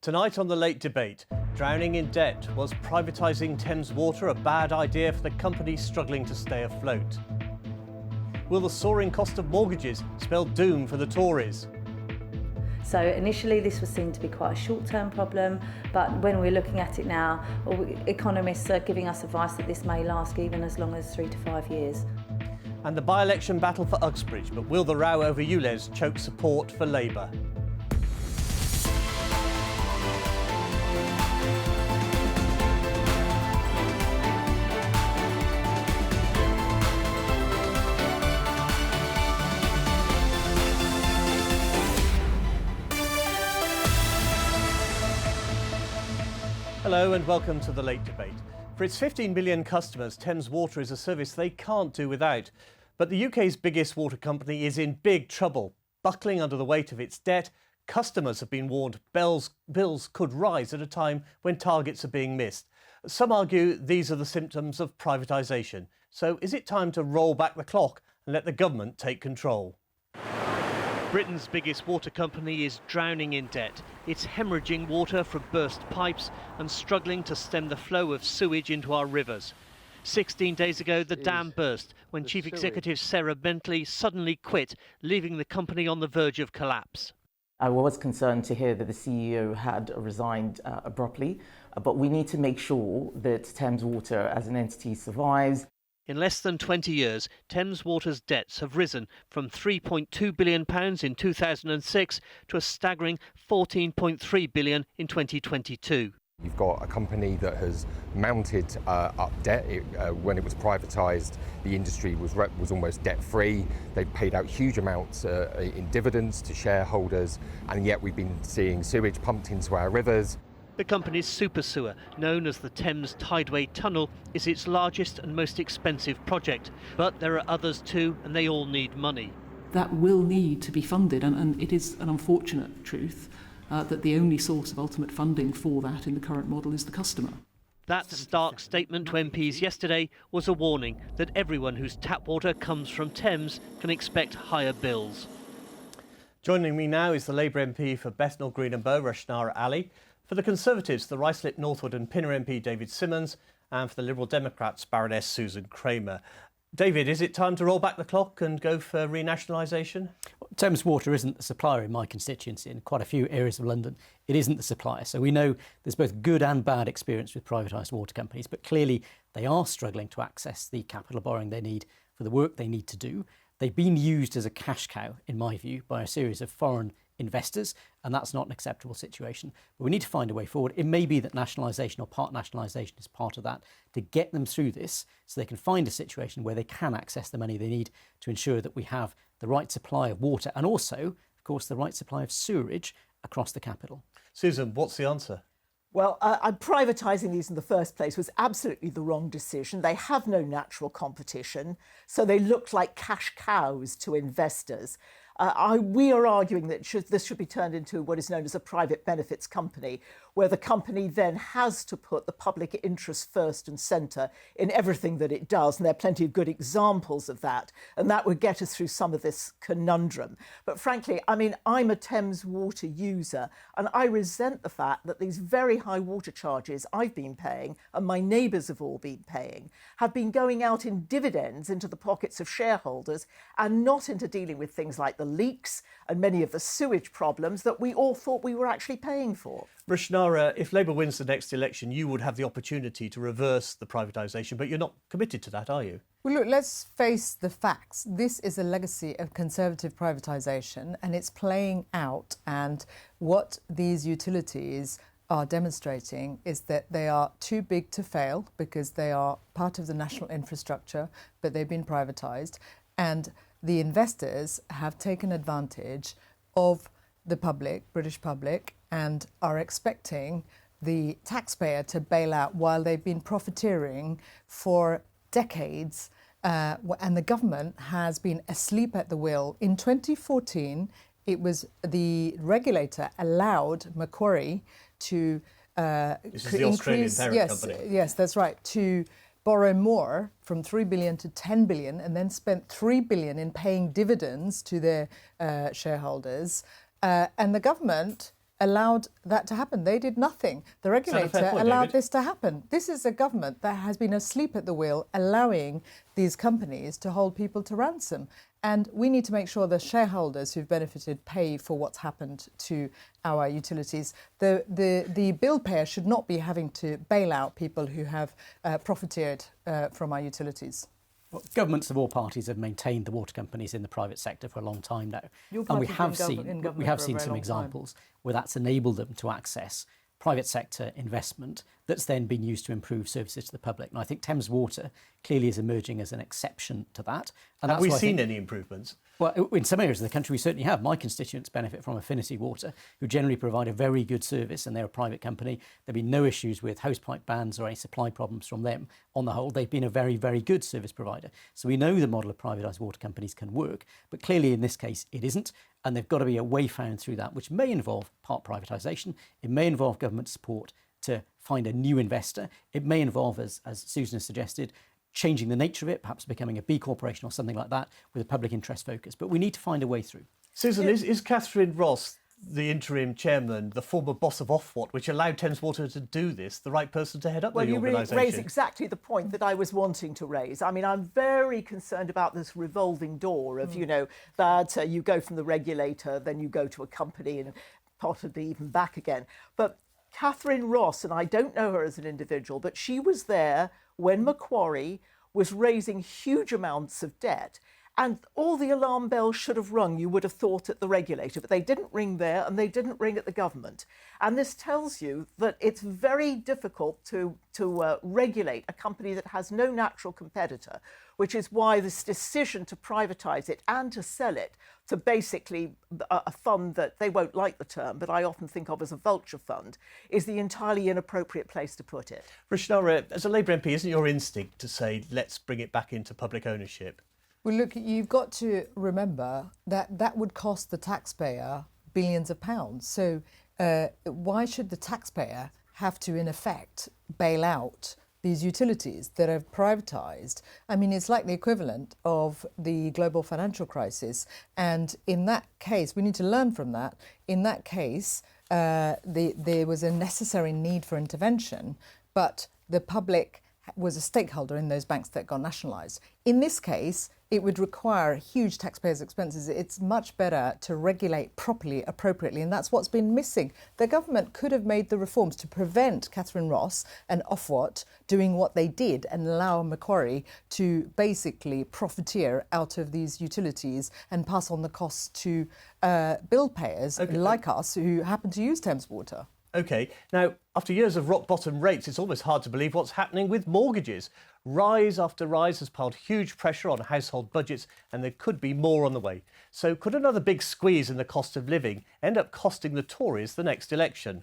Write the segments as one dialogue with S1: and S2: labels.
S1: Tonight on The Late Debate, drowning in debt. Was privatising Thames Water a bad idea for the company struggling to stay afloat? Will the soaring cost of mortgages spell doom for the Tories?
S2: So initially this was seen to be quite a short-term problem, but when we're looking at it now, economists are giving us advice that this may last even as long as 3 to 5 years.
S1: And the by-election battle for Uxbridge, but will the row over ULEZ choke support for Labour? Hello and welcome to The Late Debate. For its 15 million customers, Thames Water is a service they can't do without. But the UK's biggest water company is in big trouble. Buckling under the weight of its debt, customers have been warned bills could rise at a time when targets are being missed. Some argue these are the symptoms of privatisation. So is it time to roll back the clock and let the government take control? Britain's biggest water company is drowning in debt. It's hemorrhaging water from burst pipes and struggling to stem the flow of sewage into our rivers. 16 days ago, the dam burst when Chief Executive Sarah Bentley suddenly quit, leaving the company on the verge of collapse.
S3: I was concerned to hear that the CEO had resigned abruptly, but we need to make sure that Thames Water as an entity survives.
S1: In less than 20 years, Thames Water's debts have risen from £3.2 billion in 2006 to a staggering £14.3 billion in 2022.
S4: You've got a company that has mounted up debt. When it was privatised, the industry was almost debt-free. They've paid out huge amounts in dividends to shareholders, and yet we've been seeing sewage pumped into our rivers.
S1: The company's super sewer, known as the Thames Tideway Tunnel, is its largest and most expensive project. But there are others too, and they all need money.
S5: That will need to be funded, and it is an unfortunate truth that the only source of ultimate funding for that in the current model is the customer.
S1: That stark statement to MPs yesterday was a warning that everyone whose tap water comes from Thames can expect higher bills. Joining me now is the Labour MP for Bethnal Green and Bow, Rushnara Ali. For the Conservatives, the Ruislip, Northwood and Pinner MP David Simmons, and for the Liberal Democrats, Baroness Susan Kramer. David, is it time to roll back the clock and go for renationalisation?
S6: Thames Water isn't the supplier in my constituency. In quite a few areas of London, it isn't the supplier. So we know there's both good and bad experience with privatised water companies, but clearly they are struggling to access the capital borrowing they need for the work they need to do. They've been used as a cash cow, in my view, by a series of foreign investors, and that's not an acceptable situation. But we need to find a way forward. It may be that nationalisation or part nationalisation is part of that to get them through this so they can find a situation where they can access the money they need to ensure that we have the right supply of water and also, of course, the right supply of sewerage across the capital.
S1: Susan, what's the answer?
S7: Well, privatising these in the first place was absolutely the wrong decision. They have no natural competition, so they look like cash cows to investors. We are arguing that this should be turned into what is known as a private benefits company, where the company then has to put the public interest first and centre in everything that it does. And there are plenty of good examples of that. And that would get us through some of this conundrum. But frankly, I mean, I'm a Thames Water user, and I resent the fact that these very high water charges I've been paying, and my neighbours have all been paying, have been going out in dividends into the pockets of shareholders and not into dealing with things like the leaks and many of the sewage problems that we all thought we were actually paying for.
S1: Rushnara, if Labour wins the next election, you would have the opportunity to reverse the privatisation, but you're not committed to that, are you?
S8: Well, look, let's face the facts. This is a legacy of Conservative privatisation, and it's playing out. And what these utilities are demonstrating is that they are too big to fail because they are part of the national infrastructure, but they've been privatised. And the investors have taken advantage of the public, British public, and are expecting the taxpayer to bail out while they've been profiteering for decades. And the government has been asleep at the wheel. In 2014, it was the regulator allowed Macquarie to
S1: this is the Australian parent company.
S8: Yes, that's right, to borrow more from 3 billion to 10 billion and then spent 3 billion in paying dividends to their shareholders. And the government allowed that to happen. They did nothing. The regulator allowed this to happen. This is a government that has been asleep at the wheel, allowing these companies to hold people to ransom. And we need to make sure the shareholders who've benefited pay for what's happened to our utilities. The bill payer should not be having to bail out people who have profiteered from our utilities.
S6: Well, governments of all parties have maintained the water companies in the private sector for a long time now. And we have seen some examples where that's enabled them to access private sector investment that's then been used to improve services to the public. And I think Thames Water clearly is emerging as an exception to that. And
S1: have we seen any improvements?
S6: Well, in some areas of the country, we certainly have. My constituents benefit from Affinity Water, who generally provide a very good service, and they're a private company. There've been no issues with hosepipe bans or any supply problems from them. On the whole, they've been a very, very good service provider. So we know the model of privatised water companies can work, but clearly in this case it isn't, and there's got to be a way found through that, which may involve part privatisation. It may involve government support to find a new investor. It may involve, as Susan has suggested, changing the nature of it, perhaps becoming a B corporation or something like that with a public interest focus. But we need to find a way through.
S1: Susan, is Catherine Ross, the interim chairman, the former boss of Ofwat, which allowed Thames Water to do this, the right person to head up the organisation?
S7: Well, you raise exactly the point that I was wanting to raise. I mean, I'm very concerned about this revolving door of, that you go from the regulator, then you go to a company and possibly even back again. But Catherine Ross, and I don't know her as an individual, but she was there when Macquarie was raising huge amounts of debt, and all the alarm bells should have rung, you would have thought, at the regulator, but they didn't ring there and they didn't ring at the government. And this tells you that it's very difficult to regulate a company that has no natural competitor, which is why this decision to privatise it and to sell it to basically a fund that they won't like the term, but I often think of as a vulture fund, is the entirely inappropriate place to put it.
S1: Rishnara, as a Labour MP, isn't your instinct to say, let's bring it back into public ownership?
S8: Well, look, you've got to remember that that would cost the taxpayer billions of pounds. So why should the taxpayer have to, in effect, bail out these utilities that are privatised? I mean, it's like the equivalent of the global financial crisis. And in that case, we need to learn from that. In that case, there was a necessary need for intervention, but the public was a stakeholder in those banks that got nationalised. In this case, it would require huge taxpayers' expenses. It's much better to regulate properly, appropriately, and that's what's been missing. The government could have made the reforms to prevent Catherine Ross and Ofwat doing what they did and allow Macquarie to basically profiteer out of these utilities and pass on the costs to bill payers like us who happen to use Thames Water.
S1: OK, now, after years of rock-bottom rates, it's almost hard to believe what's happening with mortgages. Rise after rise has piled huge pressure on household budgets, and there could be more on the way. So could another big squeeze in the cost of living end up costing the Tories the next election?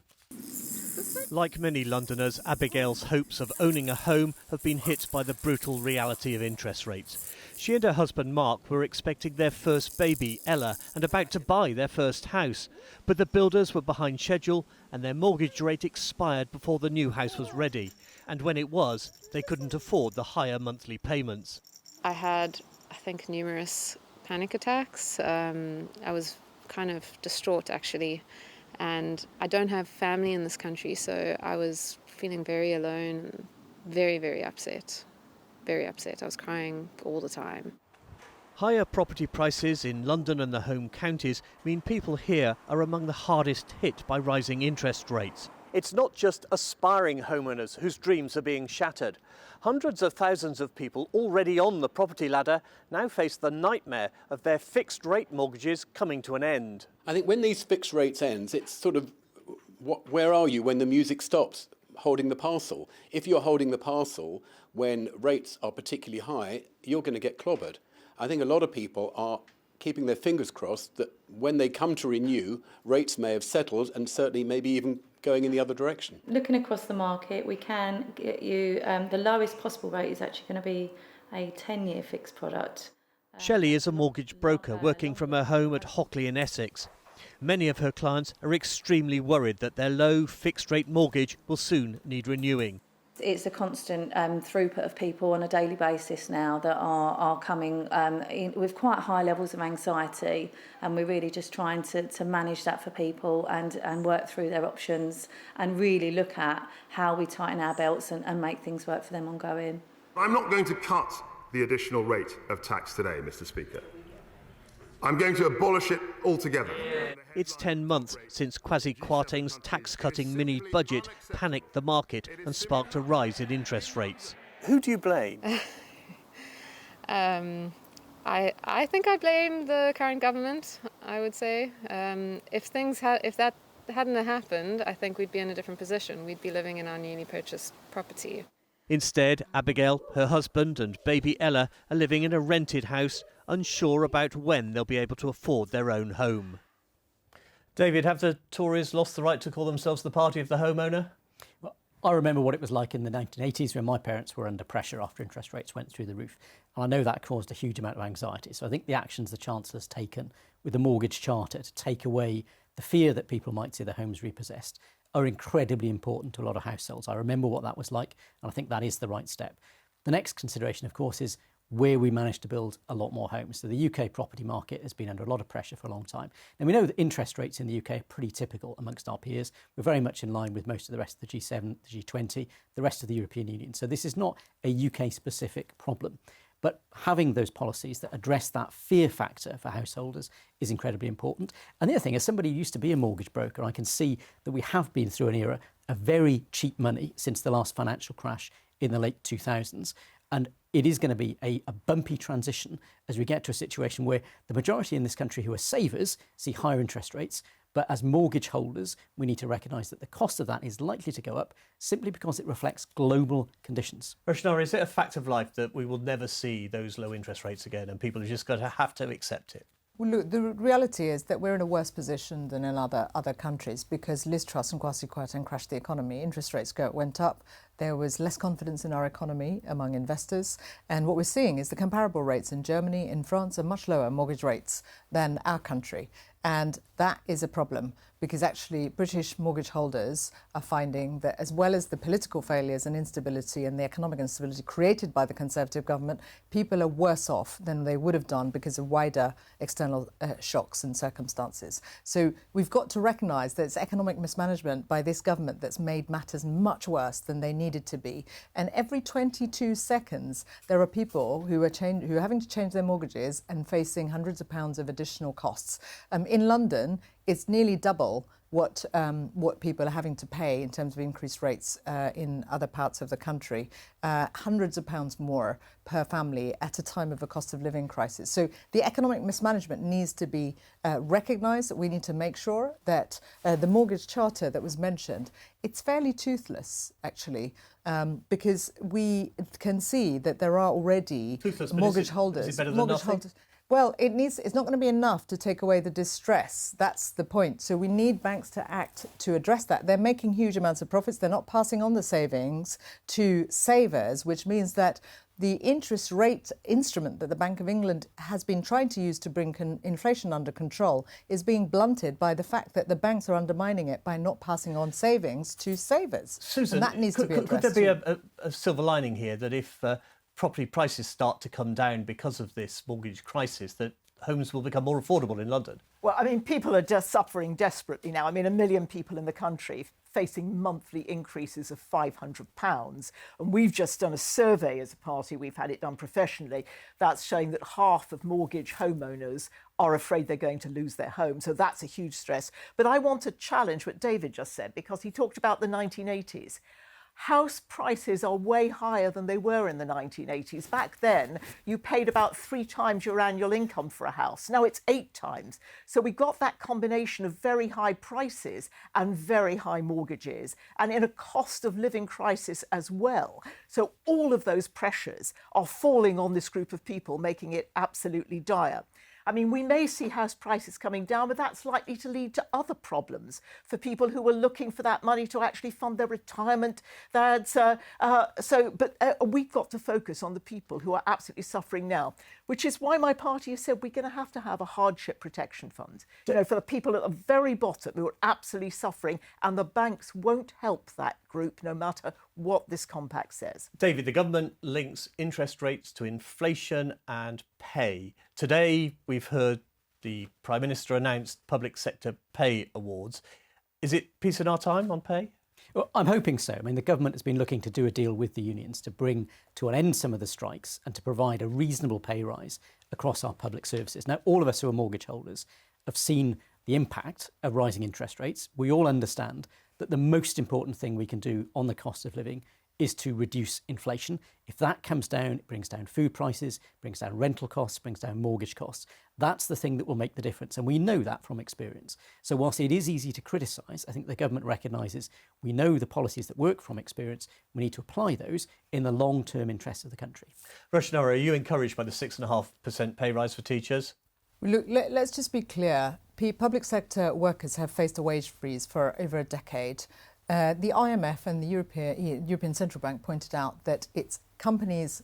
S1: Like many Londoners, Abigail's hopes of owning a home have been hit by the brutal reality of interest rates. She and her husband Mark were expecting their first baby, Ella, and about to buy their first house. But the builders were behind schedule and their mortgage rate expired before the new house was ready. And when it was, they couldn't afford the higher monthly payments.
S9: I had, I think, numerous panic attacks. I was kind of distraught, actually. And I don't have family in this country, so I was feeling very alone, very, very upset. Very upset. I was crying all the time.
S1: Higher property prices in London and the home counties mean people here are among the hardest hit by rising interest rates. It's not just aspiring homeowners whose dreams are being shattered. Hundreds of thousands of people already on the property ladder now face the nightmare of their fixed rate mortgages coming to an end.
S10: I think when these fixed rates ends, it's sort of, where are you when the music stops? Holding the parcel. If you're holding the parcel when rates are particularly high, you're going to get clobbered. I think a lot of people are keeping their fingers crossed that when they come to renew, rates may have settled and certainly maybe even going in the other direction.
S2: Looking across the market, we can get you the lowest possible rate is actually going to be a 10-year fixed product.
S1: Shelley is a mortgage broker working from her home at Hockley in Essex. Many of her clients are extremely worried that their low fixed-rate mortgage will soon need renewing.
S2: It's a constant throughput of people on a daily basis now that are coming in with quite high levels of anxiety, and we're really just trying to manage that for people and work through their options and really look at how we tighten our belts and make things work for them ongoing.
S11: I'm not going to cut the additional rate of tax today, Mr. Speaker. I'm going to abolish it altogether.
S1: It's 10 months since Kwasi Kwarteng's tax-cutting mini-budget panicked the market and sparked a rise in interest rates. Who do you blame?
S9: I think I blame the current government, I would say. If that hadn't happened, I think we'd be in a different position. We'd be living in our newly purchased property.
S1: Instead, Abigail, her husband and baby Ella are living in a rented house, unsure about when they'll be able to afford their own home. David, have the Tories lost the right to call themselves the party of the homeowner?
S6: Well, I remember what it was like in the 1980s when my parents were under pressure after interest rates went through the roof. And I know that caused a huge amount of anxiety. So I think the actions the Chancellor's taken with the Mortgage Charter to take away the fear that people might see their homes repossessed are incredibly important to a lot of households. I remember what that was like, and I think that is the right step. The next consideration, of course, is where we managed to build a lot more homes. So the UK property market has been under a lot of pressure for a long time. And we know that interest rates in the UK are pretty typical amongst our peers. We're very much in line with most of the rest of the G7, the G20, the rest of the European Union. So this is not a UK-specific problem. But having those policies that address that fear factor for householders is incredibly important. And the other thing, as somebody who used to be a mortgage broker, I can see that we have been through an era of very cheap money since the last financial crash in the late 2000s. And it is going to be a bumpy transition as we get to a situation where the majority in this country who are savers see higher interest rates. But as mortgage holders, we need to recognise that the cost of that is likely to go up simply because it reflects global conditions.
S1: Roshanara, is it a fact of life that we will never see those low interest rates again and people are just going to have to accept it?
S8: Well, look, the reality is that we're in a worse position than in other countries because Liz Truss and Kwasi Kwarteng crashed the economy. Interest rates went up. There was less confidence in our economy among investors. And what we're seeing is the comparable rates in Germany, in France, are much lower mortgage rates than our country. And that is a problem because actually British mortgage holders are finding that as well as the political failures and instability and the economic instability created by the Conservative government, people are worse off than they would have done because of wider external shocks and circumstances. So we've got to recognise that it's economic mismanagement by this government that's made matters much worse than they needed to be. And every 22 seconds, there are people who are having to change their mortgages and facing hundreds of pounds of additional costs. In London, it's nearly double what people are having to pay in terms of increased rates in other parts of the country, hundreds of pounds more per family at a time of a cost of living crisis. So the economic mismanagement needs to be recognised. We need to make sure that the mortgage charter that was mentioned, it's fairly toothless, actually, because we can see that there are already mortgage holders.
S1: Is it better than nothing?
S8: Well, it's not going to be enough to take away the distress. That's the point. So we need banks to act to address that. They're making huge amounts of profits. They're not passing on the savings to savers, which means that the interest rate instrument that the Bank of England has been trying to use to bring inflation under control is being blunted by the fact that the banks are undermining it by not passing on savings to savers.
S1: Susan,
S8: and that needs to be addressed.
S1: Could there be a silver lining here that if property prices start to come down because of this mortgage crisis, that homes will become more affordable in London?
S7: Well, I mean, people are just suffering desperately now. I mean, 1 million people in the country facing monthly increases of £500. And we've just done a survey as a party, we've had it done professionally, that's showing that half of mortgage homeowners are afraid they're going to lose their home. So that's a huge stress. But I want to challenge what David just said, because he talked about the 1980s. House prices are way higher than they were in the 1980s. Back then, you paid about 3 times your annual income for a house. Now it's 8 times. So we got that combination of very high prices and very high mortgages, and in a cost of living crisis as well. So all of those pressures are falling on this group of people, making it absolutely dire. I mean, we may see house prices coming down, but that's likely to lead to other problems for people who are looking for that money to actually fund their retirement. We've got to focus on the people who are absolutely suffering now. which is why my party has said we're going to have a hardship protection fund, for the people at the very bottom who are absolutely suffering, and the banks won't help that group no matter what this compact says.
S1: David, the government links interest rates to inflation and pay. Today, we've heard the Prime Minister announced public sector pay awards. Is it peace in our time on pay?
S6: Well, I'm hoping so. I mean, the government has been looking to do a deal with the unions to bring to an end some of the strikes and to provide a reasonable pay rise across our public services. Now, all of us who are mortgage holders have seen the impact of rising interest rates. We all understand that the most important thing we can do on the cost of living is to reduce inflation. If that comes down, it brings down food prices, brings down rental costs, brings down mortgage costs. That's the thing that will make the difference. And we know that from experience. So whilst it is easy to criticise, I think the government recognises we know the policies that work from experience. We need to apply those in the long-term interests of the country.
S1: Roshan Arora, are you encouraged by the 6.5% pay rise for teachers?
S8: Look, let's just be clear. Public sector workers have faced a wage freeze for over a decade. The IMF and the European Central Bank pointed out that it's companies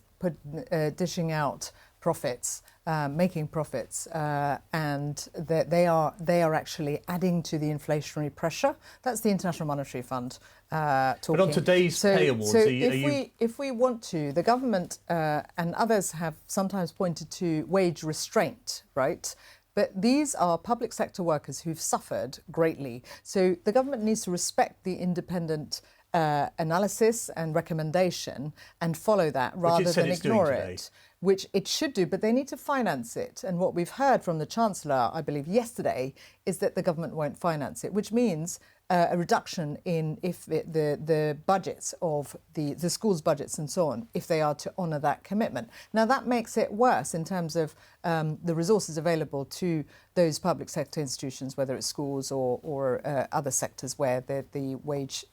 S8: dishing out profits, making profits, and that they are actually adding to the inflationary pressure. That's the International Monetary Fund talking.
S1: But on today's pay awards,
S8: if we want to, the government and others have sometimes pointed to wage restraint, right? But these are public sector workers who've suffered greatly. So the government needs to respect the independent analysis and recommendation and follow that rather than ignore it, which it should do, but they need to finance it. And what we've heard from the Chancellor, I believe yesterday, is that the government won't finance it, which means a reduction in the budgets of the schools' budgets and so on, if they are to honour that commitment. Now, that makes it worse in terms of the resources available to those public sector institutions, whether it's schools or other sectors where the wage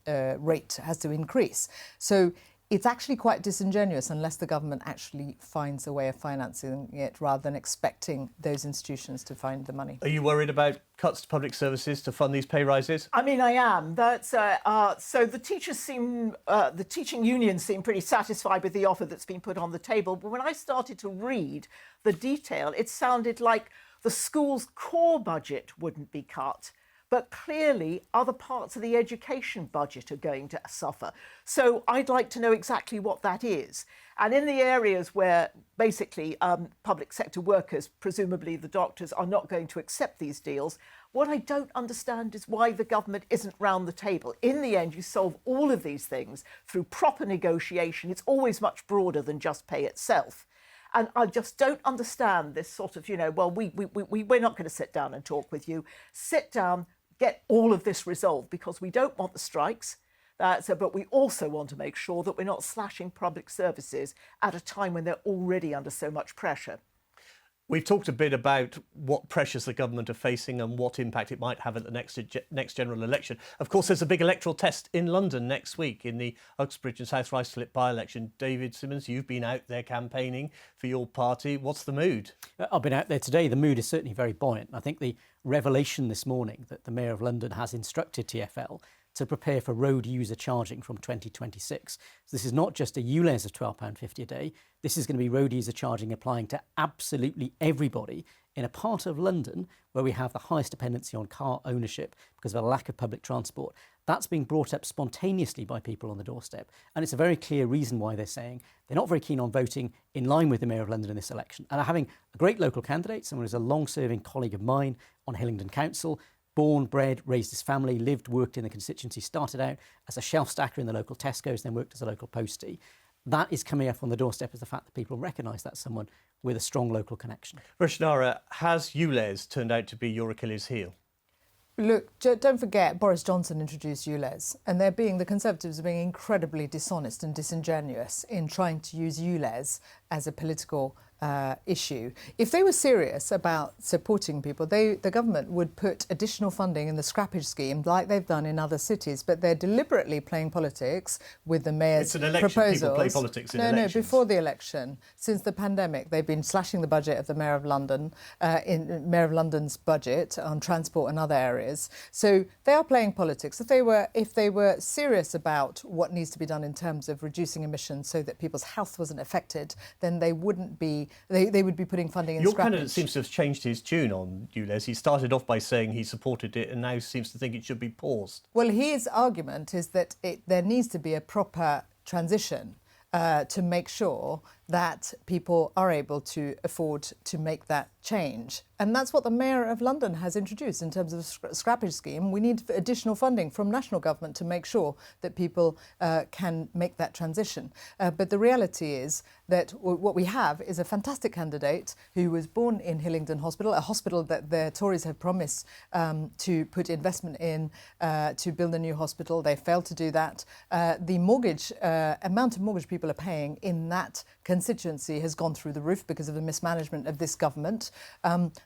S8: rate has to increase. So it's actually quite disingenuous unless the government actually finds a way of financing it rather than expecting those institutions to find the money.
S1: Are you worried about cuts to public services to fund these pay rises?
S7: I mean, I am. That's so the teaching unions seem pretty satisfied with the offer that's been put on the table. But when I started to read the detail, it sounded like the school's core budget wouldn't be cut. But clearly, other parts of the education budget are going to suffer. So I'd like to know exactly what that is. And in the areas where basically public sector workers, presumably the doctors, are not going to accept these deals, what I don't understand is why the government isn't round the table. In the end, you solve all of these things through proper negotiation. It's always much broader than just pay itself. And I just don't understand this sort of, well, we're not going to sit down and talk with you. Sit down, get all of this resolved, because we don't want the strikes. But we also want to make sure that we're not slashing public services at a time when they're already under so much pressure.
S1: We've talked a bit about what pressures the government are facing and what impact it might have at the next general election. Of course, there's a big electoral test in London next week in the Uxbridge and South Ruislip by-election. David Simmons, you've been out there campaigning for your party. What's the mood?
S6: I've been out there today. The mood is certainly very buoyant. I think the revelation this morning that the Mayor of London has instructed TfL to prepare for road user charging from 2026. So this is not just a ULEZ of £12.50 a day. This is going to be road user charging applying to absolutely everybody in a part of London where we have the highest dependency on car ownership because of a lack of public transport. That's being brought up spontaneously by people on the doorstep. And it's a very clear reason why they're saying they're not very keen on voting in line with the Mayor of London in this election. And having a great local candidate, someone who's a long-serving colleague of mine on Hillingdon Council, born, bred, raised his family, lived, worked in the constituency, started out as a shelf stacker in the local Tesco's, then worked as a local postie. That is coming up on the doorstep as the fact that people recognise that's someone with a strong local connection.
S1: Roshan Arora, has ULEZ turned out to be your Achilles heel?
S8: Look, don't forget Boris Johnson introduced ULEZ, and the Conservatives are being incredibly dishonest and disingenuous in trying to use ULEZ as a political issue. If they were serious about supporting people, the government would put additional funding in the scrappage scheme like they've done in other cities, but they're deliberately playing politics with the mayor's proposals.
S1: It's an election. People play politics in elections.
S8: No, before the election. Since the pandemic, they've been slashing the budget of the Mayor of London, Mayor of London's budget on transport and other areas. So they are playing politics. If they were serious about what needs to be done in terms of reducing emissions so that people's health wasn't affected, then they wouldn't be. They would be putting funding in
S1: Your
S8: scrappage.
S1: candidate seems to have changed his tune on ULEZ. He started off by saying he supported it and now seems to think it should be paused.
S8: Well, his argument is that there needs to be a proper transition to make sure that people are able to afford to make that change. And that's what the Mayor of London has introduced in terms of a scrappage scheme. We need additional funding from national government to make sure that people can make that transition. But the reality is that what we have is a fantastic candidate who was born in Hillingdon Hospital, a hospital that the Tories had promised to put investment in to build a new hospital. They failed to do that. The mortgage amount of mortgage people are paying in that constituency has gone through the roof because of the mismanagement of this government.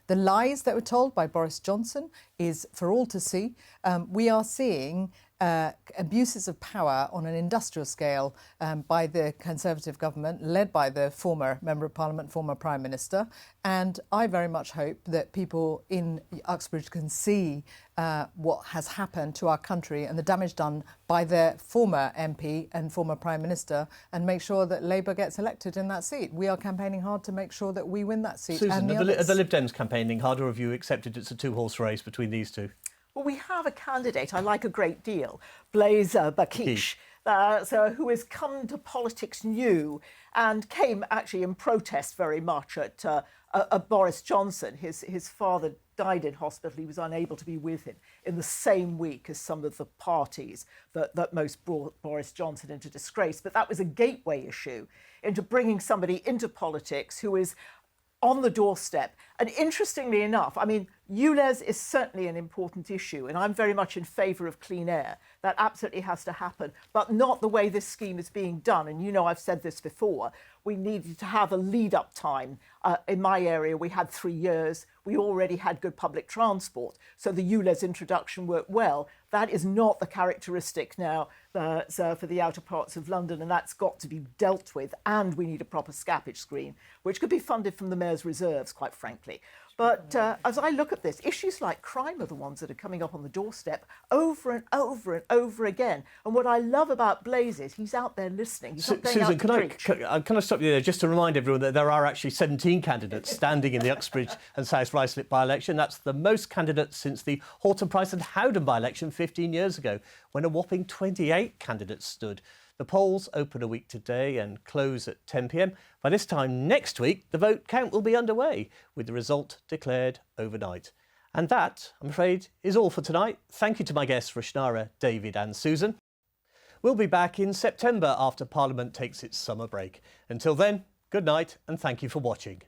S8: The lies that were told by Boris Johnson is for all to see. We are seeing abuses of power on an industrial scale by the Conservative government, led by the former Member of Parliament, former Prime Minister. And I very much hope that people in Uxbridge can see what has happened to our country and the damage done by their former MP and former Prime Minister, and make sure that Labour gets elected in that seat. We are campaigning hard to make sure that we win that seat.
S1: Susan,
S8: and
S1: are the Lib Dems campaigning hard, or have you accepted it's a two-horse race between these two?
S7: Well, we have a candidate I like a great deal, Blaise Bakish, who has come to politics new and came actually in protest very much at Boris Johnson. His father died in hospital. He was unable to be with him in the same week as some of the parties that most brought Boris Johnson into disgrace. But that was a gateway issue into bringing somebody into politics who is on the doorstep. And interestingly enough, I mean, ULEZ is certainly an important issue, and I'm very much in favour of clean air. That absolutely has to happen, but not the way this scheme is being done. And you know, I've said this before, we needed to have a lead-up time. In my area, we had 3 years. We already had good public transport, so the ULEZ introduction worked well. That is not the characteristic now for the outer parts of London, and that's got to be dealt with. And we need a proper scappage scheme, which could be funded from the Mayor's reserves, quite frankly. But as I look at this, issues like crime are the ones that are coming up on the doorstep over and over and over again. And what I love about Blaise is he's out there listening. He's not going
S1: Susan,
S7: out to preach.
S1: can I stop you there just to remind everyone that there are actually 17 candidates standing in the Uxbridge and South Ruislip by-election. That's the most candidates since the Horton Price and Howden by-election 15 years ago, when a whopping 28 candidates stood. The polls open a week today and close at 10 p.m. By this time next week, the vote count will be underway, with the result declared overnight. And that, I'm afraid, is all for tonight. Thank you to my guests, Rushnara, David and Susan. We'll be back in September after Parliament takes its summer break. Until then, good night and thank you for watching.